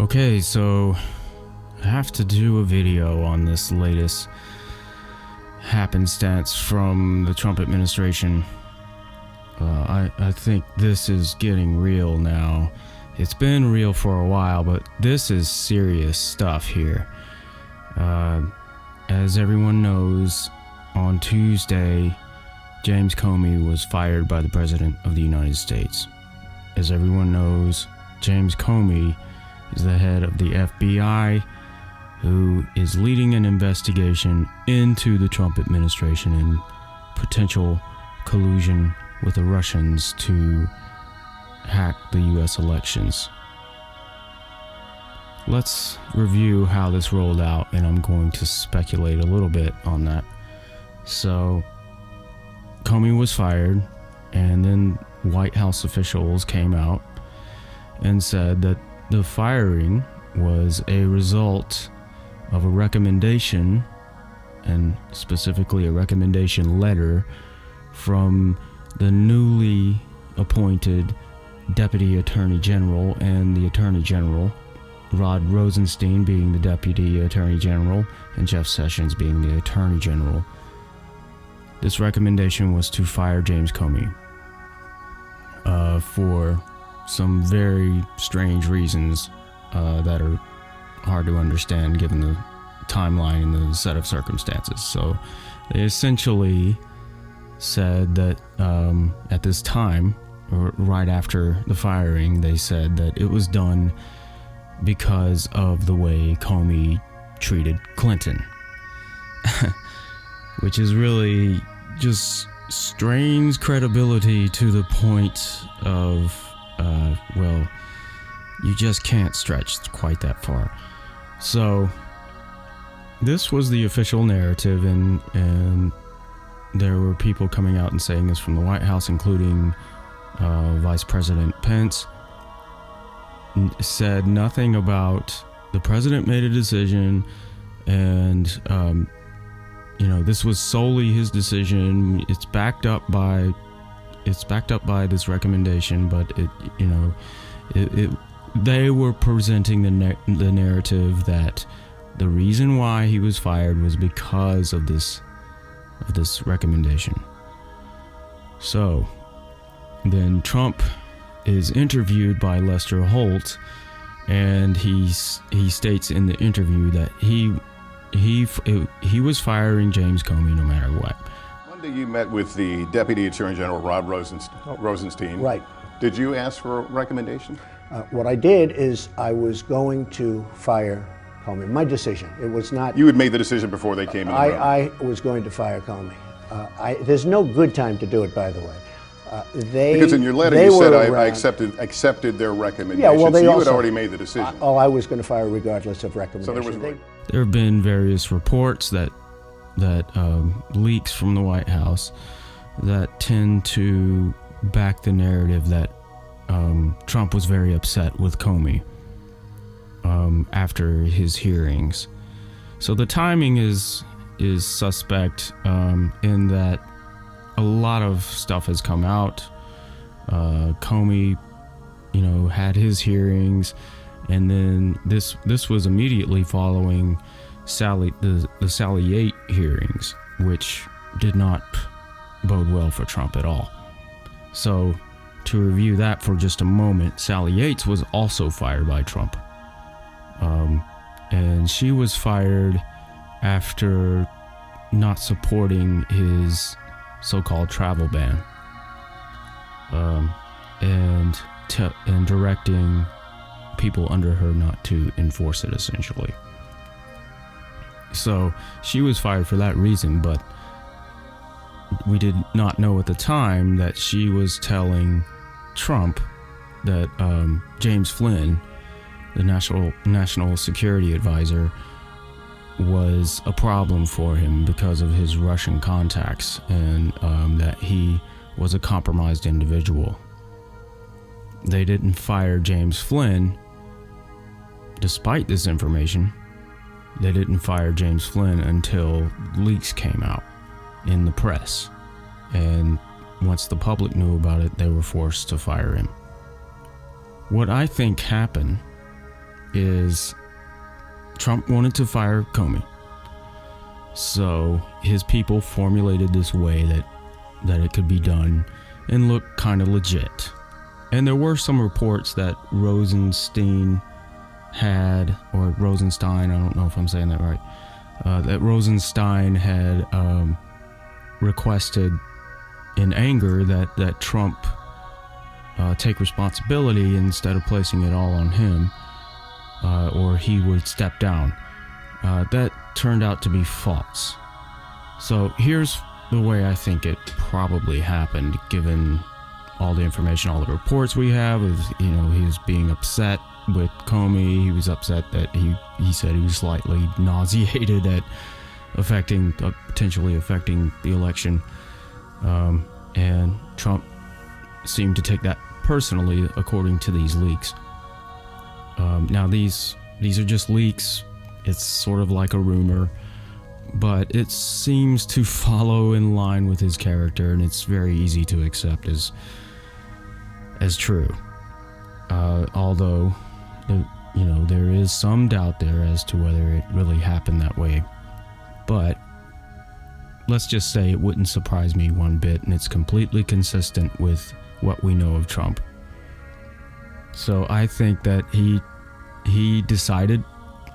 Okay, so I have to do a video on this latest happenstance from the Trump administration. I think this is getting real now. It's been real for a while, but this is serious stuff here. As everyone knows, on Tuesday, James Comey was fired by the President of the United States. As everyone knows, James Comey is the head of the FBI, who is leading an investigation into the Trump administration and potential collusion with the Russians to hack the U.S. elections. Let's review how this rolled out, and I'm going to speculate a little bit on that. So, Comey was fired, and then White House officials came out and said that the firing was a result of a recommendation, and specifically a recommendation letter from the newly appointed Deputy Attorney General and the Attorney General, Rod Rosenstein being the Deputy Attorney General and Jeff Sessions being the Attorney General. This recommendation was to fire James Comey for some very strange reasons that are hard to understand given the timeline and the set of circumstances. So they essentially said that at this time, or right after the firing, they said that it was done because of the way Comey treated Clinton. Which is really just strains credibility to the point of, well, you just can't stretch quite that far. So, this was the official narrative, and there were people coming out and saying this from the White House, including Vice President Pence, said nothing about the president made a decision, and this was solely his decision. It's backed up by this recommendation, but they were presenting the narrative that the reason why he was fired was because of this recommendation. So then Trump is interviewed by Lester Holt, and he states in the interview that he was firing James Comey no matter what. Monday you met with the Deputy Attorney General Rod Rosenstein. Right. Did you ask for a recommendation? What I did is I was going to fire Comey. My decision. It was not. You had made the decision before they came in the room. I was going to fire Comey. There's no good time to do it, by the way. Because in your letter you said I accepted their recommendation. Yeah, well, so you had already made the decision. I was going to fire regardless of recommendation. So there have been various reports that leaks from the White House that tend to back the narrative that Trump was very upset with Comey after his hearings. So the timing is suspect in that a lot of stuff has come out. Comey, had his hearings, and then this was immediately following the Sally Yates hearings, which did not bode well for Trump at all. So, to review that for just a moment, Sally Yates was also fired by Trump, and she was fired after not supporting his so-called travel ban, and directing people under her not to enforce it, essentially. So she was fired for that reason, but we did not know at the time that she was telling Trump that James Flynn, the national security advisor, was a problem for him because of his Russian contacts, and that he was a compromised individual. They didn't fire James Flynn despite this information. They didn't fire James Flynn until leaks came out in the press, and once the public knew about it, they were forced to fire him. What I think happened is Trump wanted to fire Comey. So his people formulated this way that it could be done and look kind of legit. And there were some reports that Rosenstein, I don't know if I'm saying that right, that Rosenstein had requested in anger that Trump take responsibility instead of placing it all on him, or he would step down. That turned out to be false. So here's the way I think it probably happened, given all the information, all the reports we have of, he was being upset with Comey. He was upset that he said he was slightly nauseated at potentially affecting the election. And Trump seemed to take that personally, according to these leaks. Now these are just leaks. It's sort of like a rumor, but it seems to follow in line with his character, and it's very easy to accept as true. Although, there is some doubt there as to whether it really happened that way. But let's just say it wouldn't surprise me one bit, and it's completely consistent with what we know of Trump. So I think that he decided,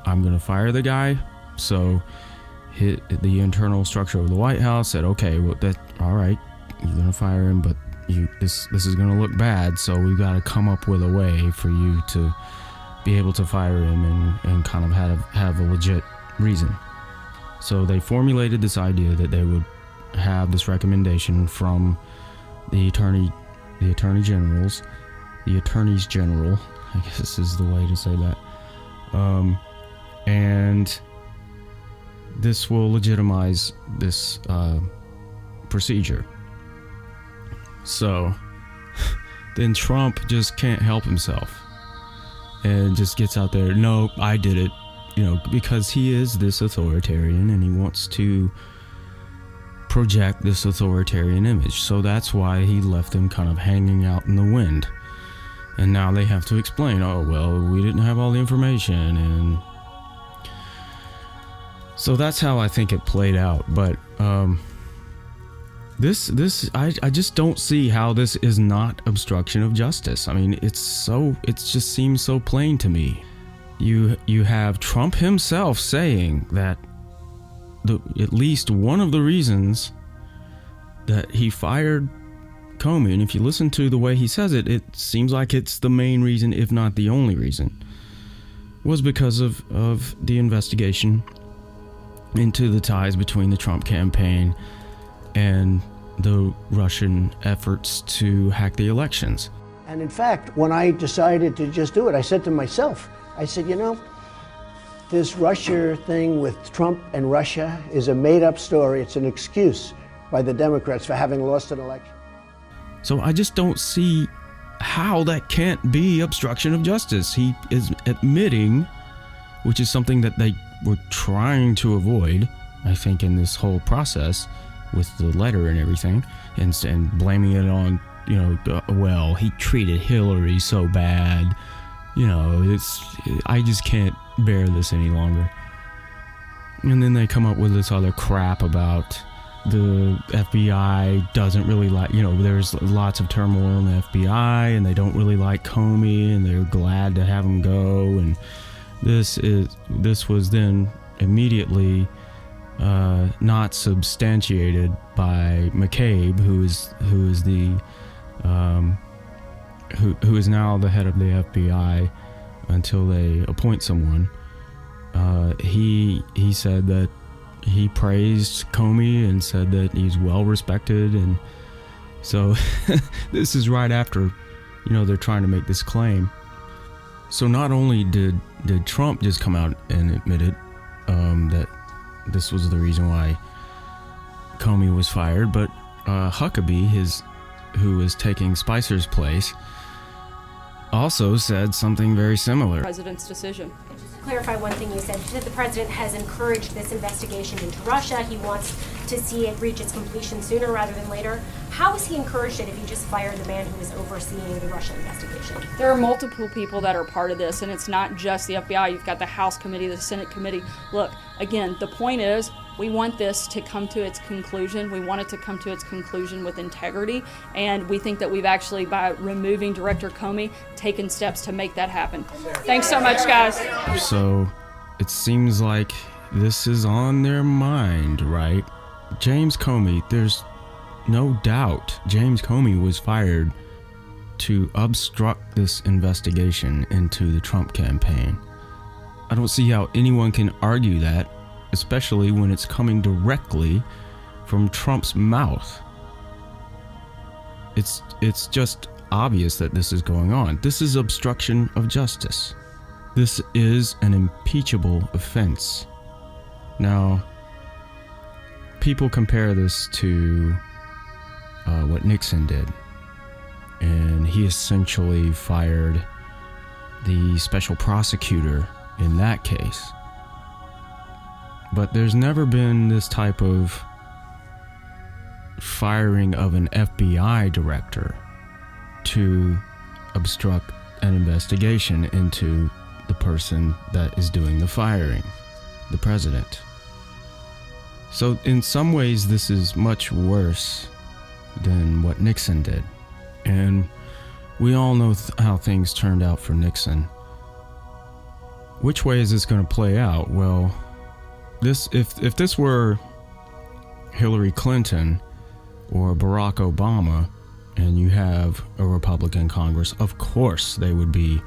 I'm going to fire the guy. So the internal structure of the White House said, okay, well, all right, you're going to fire him, but this is going to look bad, so we've got to come up with a way for you to be able to fire him and kind of have a legit reason. So they formulated this idea that they would have this recommendation from the attorneys general, I guess is the way to say that. And this will legitimize this procedure. So then Trump just can't help himself and just gets out there, no, I did it, because he is this authoritarian and he wants to project this authoritarian image. So that's why he left them kind of hanging out in the wind. And now they have to explain, oh, well, we didn't have all the information. And so that's how I think it played out. But I just don't see how this is not obstruction of justice. I mean, it just seems so plain to me. You have Trump himself saying that at least one of the reasons that he fired Comey, and if you listen to the way he says it, it seems like it's the main reason, if not the only reason, was because of the investigation into the ties between the Trump campaign and the Russian efforts to hack the elections. And in fact, when I decided to just do it, I said to myself, I said, this Russia thing with Trump and Russia is a made-up story. It's an excuse by the Democrats for having lost an election. So I just don't see how that can't be obstruction of justice. He is admitting, which is something that they were trying to avoid, I think, in this whole process with the letter and everything, and blaming it on, well, he treated Hillary so bad. I just can't bear this any longer. And then they come up with this other crap about the FBI doesn't really like, there's lots of turmoil in the FBI and they don't really like Comey and they're glad to have him go. And this was then immediately not substantiated by McCabe, who is now the head of the FBI until they appoint someone. He said that he praised Comey and said that he's well respected, and so this is right after they're trying to make this claim. So not only did Trump just come out and admit it, that this was the reason why Comey was fired, but Huckabee, who was taking Spicer's place, also said something very similar. President's decision. Just to clarify one thing you said, that the president has encouraged this investigation into Russia. He wants to see it reach its completion sooner rather than later. How has he encouraged it if he just fired the man who was overseeing the Russia investigation? There are multiple people that are part of this, and it's not just the FBI. You've got the House committee, the Senate committee. Look, again, the point is, we want this to come to its conclusion. We want it to come to its conclusion with integrity, and we think that we've actually, by removing Director Comey, taken steps to make that happen. Thanks so much, guys. So, it seems like this is on their mind, right? James Comey, there's no doubt James Comey was fired to obstruct this investigation into the Trump campaign. I don't see how anyone can argue that, especially when it's coming directly from Trump's mouth. It's just obvious that this is going on. This is obstruction of justice. This is an impeachable offense. Now, people compare this to what Nixon did, and he essentially fired the special prosecutor in that case. But there's never been this type of firing of an FBI director to obstruct an investigation into the person that is doing the firing, the president. So in some ways, this is much worse than what Nixon did. And we all know how things turned out for Nixon. Which way is this going to play out? Well, if this were Hillary Clinton or Barack Obama, and you have a Republican Congress, of course they would be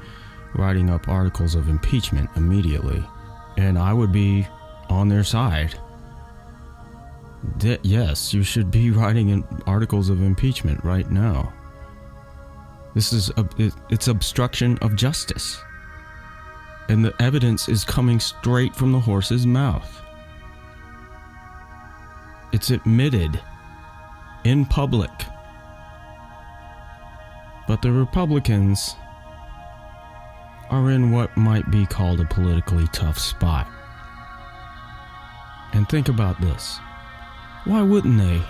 writing up articles of impeachment immediately. And I would be on their side. Yes, you should be writing articles of impeachment right now. It's obstruction of justice. And the evidence is coming straight from the horse's mouth. It's admitted in public. But the Republicans are in what might be called a politically tough spot. And think about this. Why wouldn't they?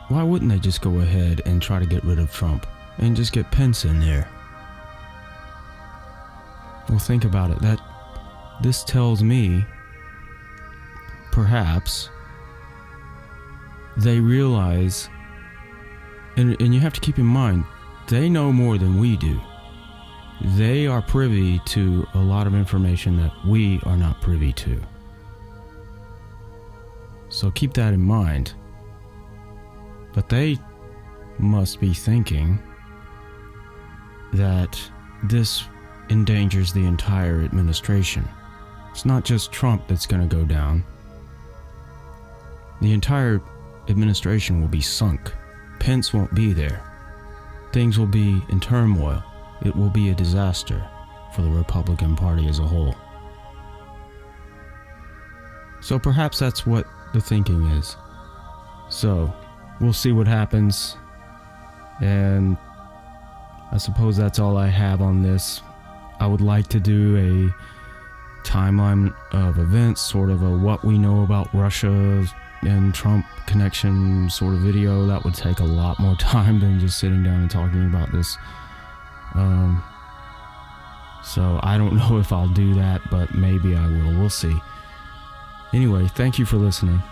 Why wouldn't they just go ahead and try to get rid of Trump and just get Pence in there? Well, think about it. This tells me, perhaps, they realize, and you have to keep in mind, they know more than we do. They are privy to a lot of information that we are not privy to. So keep that in mind. But they must be thinking that this endangers the entire administration. It's not just Trump that's going to go down. The entire administration will be sunk. Pence won't be there. Things will be in turmoil. It will be a disaster for the Republican Party as a whole. So perhaps that's what the thinking is. So we'll see what happens. And I suppose that's all I have on this. I would like to do a timeline of events, sort of a what we know about Russia and Trump connection sort of video. That would take a lot more time than just sitting down and talking about this. So I don't know if I'll do that, but maybe I will. We'll see. Anyway, thank you for listening.